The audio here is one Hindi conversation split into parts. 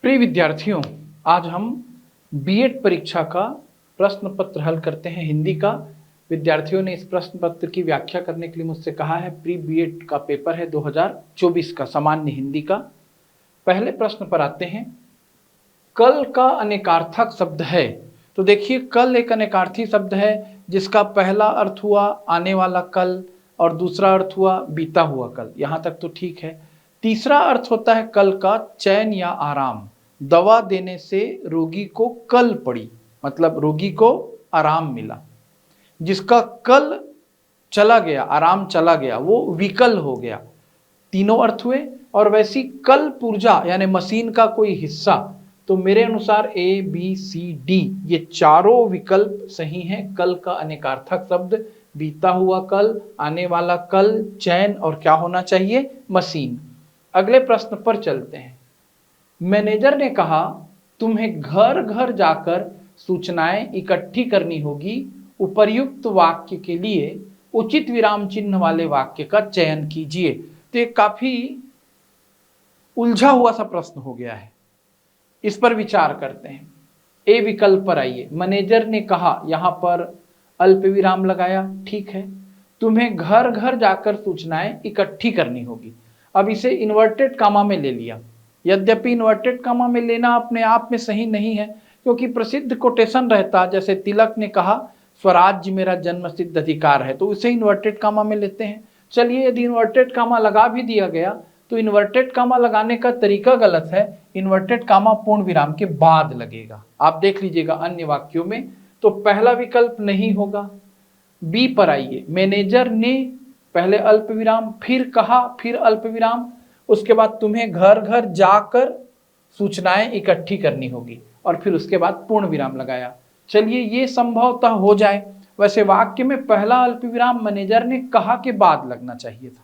प्रिय विद्यार्थियों, आज हम बीएड परीक्षा का प्रश्न पत्र हल करते हैं हिंदी का। विद्यार्थियों ने इस प्रश्न पत्र की व्याख्या करने के लिए मुझसे कहा है। प्री बीएड का पेपर है 2024 का, सामान्य हिंदी का। पहले प्रश्न पर आते हैं। कल का अनेकार्थक शब्द है। तो देखिए, कल एक अनेकार्थी शब्द है जिसका पहला अर्थ हुआ आने वाला कल और दूसरा अर्थ हुआ बीता हुआ कल। यहां तक तो ठीक है। तीसरा अर्थ होता है कल का चैन या आराम। दवा देने से रोगी को कल पड़ी, मतलब रोगी को आराम मिला। जिसका कल चला गया, आराम चला गया, वो विकल हो गया। तीनों अर्थ हुए। और वैसी कल पुर्जा यानी मशीन का कोई हिस्सा, तो मेरे अनुसार ए बी सी डी ये चारों विकल्प सही हैं। कल का अनेकार्थक शब्द बीता हुआ कल, आने वाला कल, चैन और क्या होना चाहिए, मशीन। अगले प्रश्न पर चलते हैं। मैनेजर ने कहा तुम्हें घर घर जाकर सूचनाएं इकट्ठी करनी होगी। उपर्युक्त वाक्य के लिए उचित विराम चिन्ह वाले वाक्य का चयन कीजिए। तो ये काफी उलझा हुआ सा प्रश्न हो गया है, इस पर विचार करते हैं। ए विकल्प पर आइए। मैनेजर ने कहा, यहां पर अल्प विराम लगाया, ठीक है। तुम्हें घर घर जाकर सूचनाएं इकट्ठी करनी होगी। अब इसे इन्वर्टेड कामा में ले लिया। यद्यपि इन्वर्टेड कामा में लेना अपने आप में सही नहीं है, क्योंकि प्रसिद्ध कोटेशन रहता, जैसे तिलक ने कहा स्वराज्य मेरा जन्म सिद्ध अधिकार है, तो उसे इन्वर्टेड कामा में लेते हैं। चलिए, यदि इन्वर्टेड कामा लगा भी दिया गया तो इन्वर्टेड कामा लगाने का तरीका गलत है। इन्वर्टेड कामा पूर्ण विराम के बाद लगेगा। आप देख लीजिएगा अन्य वाक्यों में, तो पहला विकल्प नहीं होगा। बी पर आइए। मैनेजर ने पहले अल्प विराम, फिर कहा, फिर अल्प विराम, उसके बाद तुम्हें घर घर जाकर सूचनाएं इकट्ठी करनी होगी और फिर उसके बाद पूर्ण विराम लगाया। चलिए, ये संभवतः हो जाए। वैसे वाक्य में पहला अल्प विराम मैनेजर ने कहा के बाद लगना चाहिए था।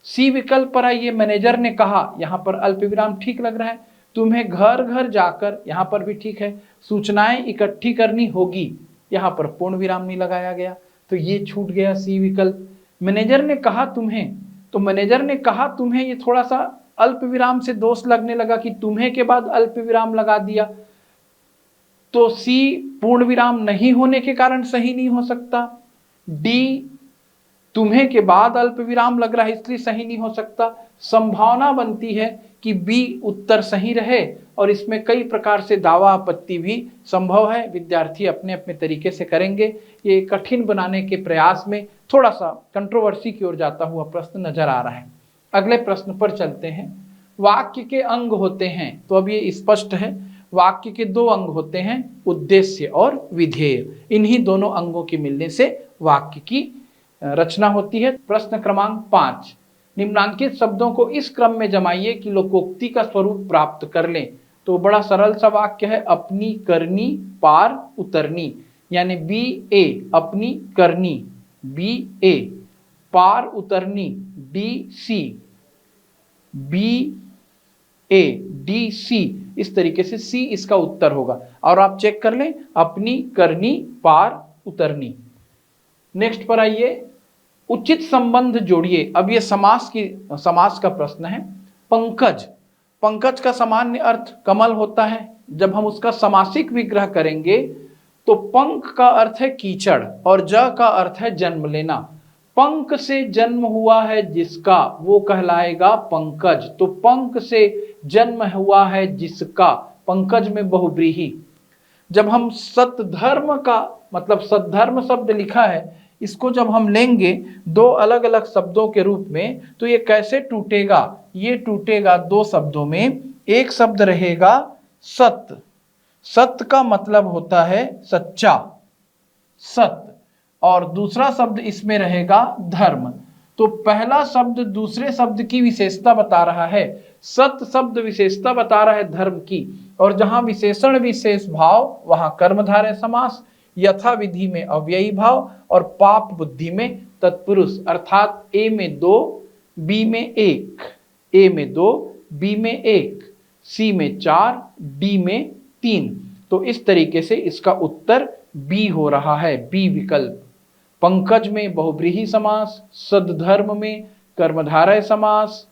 सी विकल्प पर आइए। मैनेजर ने कहा, यहां पर अल्प विराम ठीक लग रहा है। तुम्हें घर घर जाकर, यहां पर भी ठीक है। सूचनाएं इकट्ठी करनी होगी, यहां पर पूर्ण विराम नहीं लगाया गया, तो ये छूट गया सी विकल्प। मैनेजर ने कहा तुम्हें, तो मैनेजर ने कहा तुम्हें, ये थोड़ा सा अल्प विराम से दोष लगने लगा कि तुम्हें के बाद अल्प विराम लगा दिया, तो सी पूर्ण विराम नहीं होने के कारण सही नहीं हो सकता। डी तुम्हें के बाद अल्प विराम लग रहा है, इसलिए सही नहीं हो सकता। संभावना बनती है कि बी उत्तर सही रहे, और इसमें कई प्रकार से दावा आपत्ति भी संभव है। विद्यार्थी अपने अपने तरीके से करेंगे। ये कठिन बनाने के प्रयास में थोड़ा सा कंट्रोवर्सी की ओर जाता हुआ प्रश्न नजर आ रहा है। अगले प्रश्न पर चलते हैं। वाक्य के अंग होते हैं, तो अब ये स्पष्ट है। वाक्य के दो अंग होते हैं, उद्देश्य और विधेय। इन्हीं दोनों अंगों के मिलने से वाक्य की रचना होती है। प्रश्न क्रमांक 5। निम्नांकित शब्दों को इस क्रम में जमाइए कि लोकोक्ति का स्वरूप प्राप्त कर लें। तो बड़ा सरल सा वाक्य है, अपनी करनी पार उतरनी, यानी बी ए अपनी करनी, बी ए पार उतरनी, D C, B A D C. इस तरीके से सी इसका उत्तर होगा। और आप चेक कर लें, अपनी करनी पार उतरनी। नेक्स्ट पर आइए। उचित संबंध जोड़िए। अब ये समास का प्रश्न है। पंकज, पंकज का सामान्य अर्थ कमल होता है। जब हम उसका समासिक विग्रह करेंगे तो पंक का अर्थ है कीचड़ और ज का अर्थ है जन्म लेना। पंक से जन्म हुआ है जिसका, वो कहलाएगा पंकज। तो पंक से जन्म हुआ है जिसका, पंकज में बहुब्रीहि। जब हम सतधर्म का मतलब सद्धर्म शब्द लिखा है, इसको जब हम लेंगे दो अलग अलग शब्दों के रूप में, तो ये कैसे टूटेगा, ये टूटेगा दो शब्दों में। एक शब्द रहेगा सत्य, सत्य का मतलब होता है सच्चा, सत्य, और दूसरा शब्द इसमें रहेगा धर्म। तो पहला शब्द दूसरे शब्द की विशेषता बता रहा है, सत्य शब्द विशेषता बता रहा है धर्म की। और जहां विशेषण विशेष भाव, वहां कर्मधारय समास, यथा विधि में अव्ययी भाव और पाप बुद्धि में तत्पुरुष। अर्थात ए में 2, बी में 1, ए में 2, बी में 1, सी में 4, डी में 3। तो इस तरीके से इसका उत्तर बी हो रहा है, बी विकल्प। पंकज में बहुब्रीहि समास, सद्धर्म में कर्मधारय समास,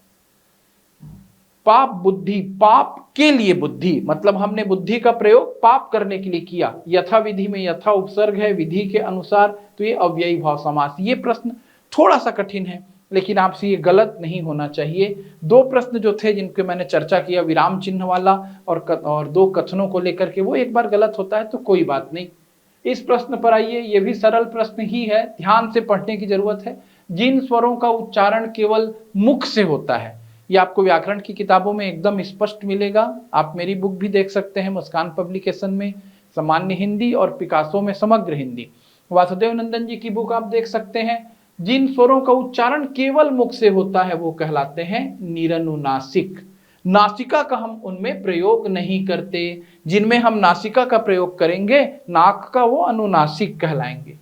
पाप बुद्धि, पाप के लिए बुद्धि, मतलब हमने बुद्धि का प्रयोग पाप करने के लिए किया। यथा विधि में यथा उपसर्ग है, विधि के अनुसार, तो ये अव्ययी भाव समास। ये प्रश्न थोड़ा सा कठिन है, लेकिन आपसे ये गलत नहीं होना चाहिए। दो प्रश्न जो थे जिनके मैंने चर्चा किया, विराम चिन्ह वाला और दो कथनों को लेकर के, वो एक बार गलत होता है तो कोई बात नहीं। इस प्रश्न पर आइए, ये भी सरल प्रश्न ही है, ध्यान से पढ़ने की जरूरत है। जिन स्वरों का उच्चारण केवल मुख से होता है, ये आपको व्याकरण की किताबों में एकदम स्पष्ट मिलेगा। आप मेरी बुक भी देख सकते हैं मुस्कान पब्लिकेशन में, सामान्य हिंदी, और पिकासो में समग्र हिंदी। वासुदेव नंदन जी की बुक आप देख सकते हैं। जिन स्वरों का उच्चारण केवल मुख से होता है वो कहलाते हैं निरनुनासिक। नासिका का हम उनमें प्रयोग नहीं करते। जिनमें हम नासिका का प्रयोग करेंगे, नाक का, वो अनुनासिक कहलाएंगे।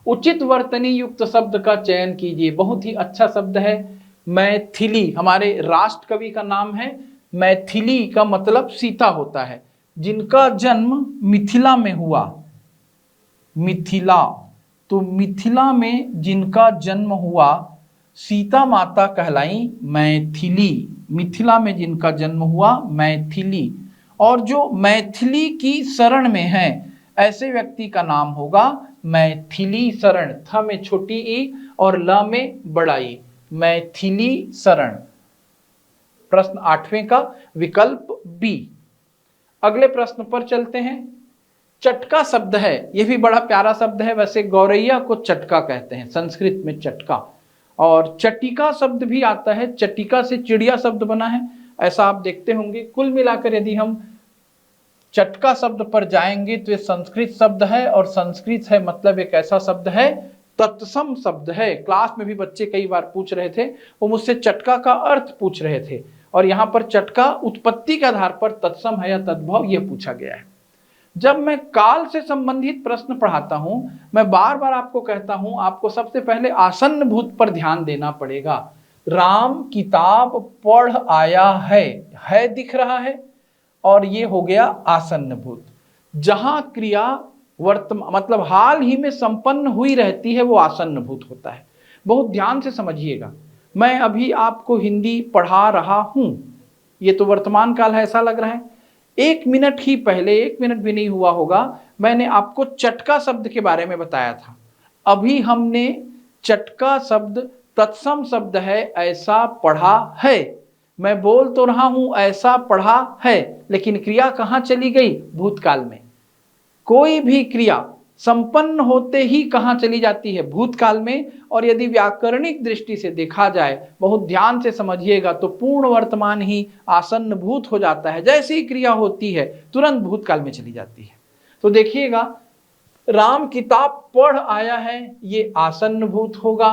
उचित वर्तनी युक्त शब्द का चयन कीजिए। बहुत ही अच्छा शब्द है मैथिली। हमारे राष्ट्र कवि का नाम है। मैथिली का मतलब सीता होता है। जिनका जन्म मिथिला में हुआ, मिथिला, तो मिथिला में जिनका जन्म हुआ, सीता माता कहलाई मैथिली। मिथिला में जिनका जन्म हुआ, मैथिली। और जो मैथिली की शरण में है, ऐसे व्यक्ति का नाम होगा मैथिली शरण। थ में छोटी ई और ल में बड़ा ई, मैथिली शरण। प्रश्न 8वें का विकल्प बी। अगले प्रश्न पर चलते हैं। चटका शब्द है, यह भी बड़ा प्यारा शब्द है। वैसे गौरैया को चटका कहते हैं, संस्कृत में चटका। और चटिका शब्द भी आता है, चटिका से चिड़िया शब्द बना है, ऐसा आप देखते होंगे। कुल मिलाकर यदि हम चटका शब्द पर जाएंगे तो ये संस्कृत शब्द है, और संस्कृत है मतलब एक ऐसा शब्द है, तत्सम शब्द है। क्लास में भी बच्चे कई बार पूछ रहे थे, वो मुझसे चटका का अर्थ पूछ रहे थे, और यहाँ पर चटका उत्पत्ति के आधार पर तत्सम है या तद्भव, यह पूछा गया है। जब मैं काल से संबंधित प्रश्न पढ़ाता हूं, मैं बार बार आपको कहता हूं, आपको सबसे पहले आसन्न भूत पर ध्यान देना पड़ेगा। राम किताब पढ़ आया है दिख रहा है, और ये हो गया आसन्न भूत। जहां क्रिया वर्तमान मतलब हाल ही में संपन्न हुई रहती है, वो आसन्न भूत होता है। बहुत ध्यान से समझिएगा। मैं अभी आपको हिंदी पढ़ा रहा हूं, ये तो वर्तमान काल है, ऐसा लग रहा है। 1 मिनट ही पहले, 1 मिनट भी नहीं हुआ होगा, मैंने आपको चटका शब्द के बारे में बताया था। अभी हमने चटका शब्द तत्सम शब्द है, ऐसा पढ़ा है। मैं बोल तो रहा हूं ऐसा पढ़ा है, लेकिन क्रिया कहां चली गई? भूतकाल में। कोई भी क्रिया संपन्न होते ही कहां चली जाती है? भूतकाल में। और यदि व्याकरणिक दृष्टि से देखा जाए, बहुत ध्यान से समझिएगा, तो पूर्ण वर्तमान ही आसन्न भूत हो जाता है। जैसी ही क्रिया होती है तुरंत भूतकाल में चली जाती है। तो देखिएगा, राम किताब पढ़ आया है, ये आसन्न भूत होगा।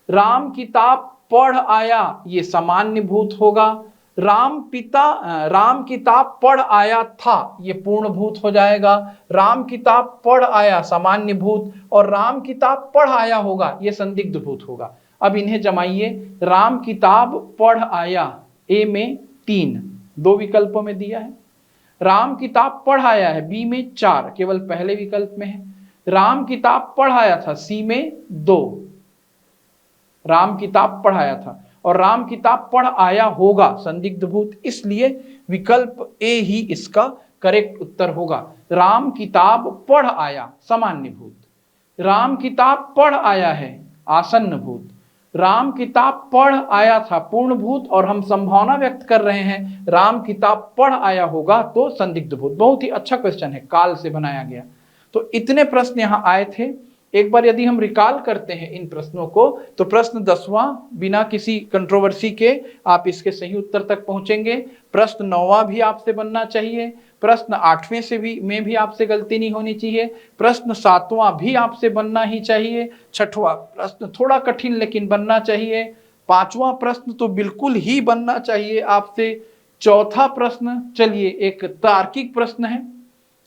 राम किताब पढ़ आया, ये सामान्य भूत होगा। राम किताब पढ़ आया था, ये पूर्ण भूत हो जाएगा। राम किताब पढ़ आया सामान्य भूत, और राम किताब पढ़ आया होगा, ये संदिग्ध भूत होगा। अब इन्हें जमाइए। राम किताब पढ़ आया, ए में 3, 2 विकल्पों में दिया है। राम किताब पढ़ आया है, बी में 4, केवल पहले विकल्प में है। राम किताब पढ़ आया था, सी में 2, राम किताब पढ़ाया था। और राम किताब पढ़ आया होगा, संदिग्ध भूत, इसलिए विकल्प ए ही इसका करेक्ट उत्तर होगा। राम किताब पढ़ आया, सामान्य भूत। राम किताब पढ़ आया है, आसन्न भूत। राम किताब पढ़ आया था, पूर्ण भूत, और हम संभावना व्यक्त कर रहे हैं राम किताब पढ़ आया होगा, तो संदिग्ध भूत। बहुत ही अच्छा क्वेश्चन है, काल से बनाया गया। तो इतने प्रश्न यहां आए थे। एक बार यदि हम रिकॉल करते हैं इन प्रश्नों को, तो प्रश्न 10वां बिना किसी कंट्रोवर्सी के आप इसके सही उत्तर तक पहुंचेंगे। प्रश्न 9वां भी आपसे बनना चाहिए। प्रश्न 8वें से में भी आपसे गलती नहीं होनी चाहिए। प्रश्न 7वां भी आपसे बनना ही चाहिए। 6वां प्रश्न थोड़ा कठिन लेकिन बनना चाहिए। 5वां प्रश्न तो बिल्कुल ही बनना चाहिए आपसे। 4था प्रश्न, चलिए एक तार्किक प्रश्न है,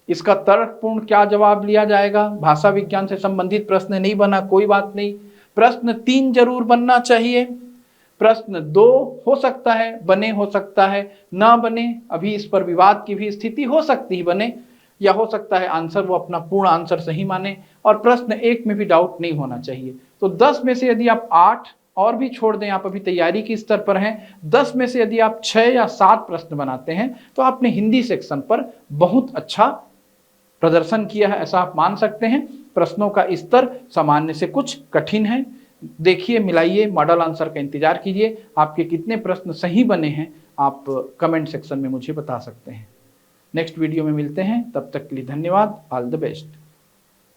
इसका तर्कपूर्ण क्या जवाब लिया जाएगा? भाषा विज्ञान से संबंधित प्रश्न नहीं बना, कोई बात नहीं। प्रश्न 3 जरूर बनना चाहिए। प्रश्न 2 हो सकता है बने, हो सकता है ना बने, अभी इस पर विवाद की भी स्थिति हो सकती है, बने या हो सकता है आंसर वो अपना पूर्ण आंसर सही माने। और प्रश्न 1 में भी डाउट नहीं होना चाहिए। तो 10 में से यदि आप 8 और भी छोड़ दें, आप अभी तैयारी के स्तर पर हैं, 10 में से यदि आप 6 या 7 प्रश्न बनाते हैं तो आपने हिंदी सेक्शन पर बहुत अच्छा प्रदर्शन किया है, ऐसा आप मान सकते हैं। प्रश्नों का स्तर सामान्य से कुछ कठिन है। देखिए, मिलाइए, मॉडल आंसर का इंतजार कीजिए। आपके कितने प्रश्न सही बने हैं आप कमेंट सेक्शन में मुझे बता सकते हैं। नेक्स्ट वीडियो में मिलते हैं, तब तक के लिए धन्यवाद। All the best.